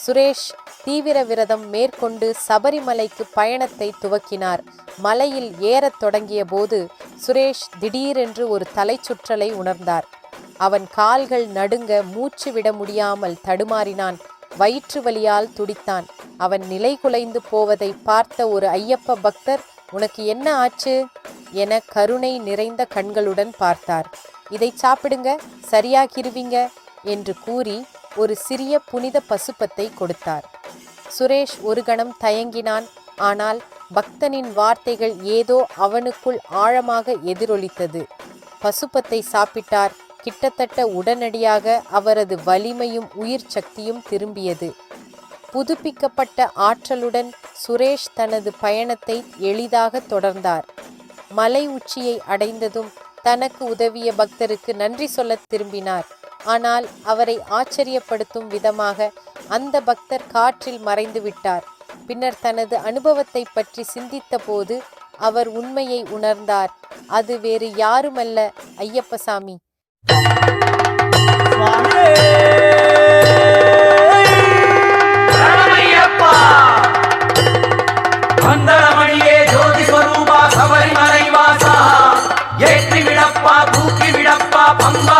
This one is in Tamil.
சுரேஷ் தீவிர விரதம் மேற்கொண்டு சபரிமலைக்கு பயணத்தை துவக்கினார். மலையில் ஏறத் தொடங்கிய போது சுரேஷ் திடீரென்று ஒரு தலைச்சுற்றலை உணர்ந்தார். அவன் கால்கள் நடுங்க மூச்சு விட முடியாமல் தடுமாறினான். வயிற்று வலியால் துடித்தான். அவன் நிலை குலைந்து போவதை பார்த்த ஒரு ஐயப்ப பக்தர், உனக்கு என்ன ஆச்சு என கருணை நிறைந்த கண்களுடன் பார்த்தார். இதை சாப்பிடுங்க, சரியாகிருவீங்க என்று கூறி ஒரு சிறிய புனித பசுப்பத்தை கொடுத்தார். சுரேஷ் ஒரு கணம் தயங்கினான். ஆனால் பக்தனின் வார்த்தைகள் ஏதோ அவனுக்குள் ஆழமாக எதிரொலித்தது. பசுப்பத்தை சாப்பிட்டார். கிட்டத்தட்ட உடனடியாக அவரது வலிமையும் உயிர் சக்தியும் திரும்பியது. புதுப்பிக்கப்பட்ட ஆற்றலுடன் சுரேஷ் தனது பயணத்தை எளிதாக தொடர்ந்தார். மலை உச்சியை அடைந்ததும் தனக்கு உதவிய பக்தருக்கு நன்றி சொல்ல திரும்பினார். ஆனால் அவரை ஆச்சரியப்படுத்தும் விதமாக அந்த பக்தர் காற்றில் மறைந்து விட்டார். பின்னர் தனது அனுபவத்தை பற்றி சிந்தித்த போது அவர் உண்மையை உணர்ந்தார். அது வேறு யாருமல்ல, ஐயப்பசாமி. சபரிமலை வாசா, ஏற்றி விடப்பா, தூக்கி விடப்பா, பம்பா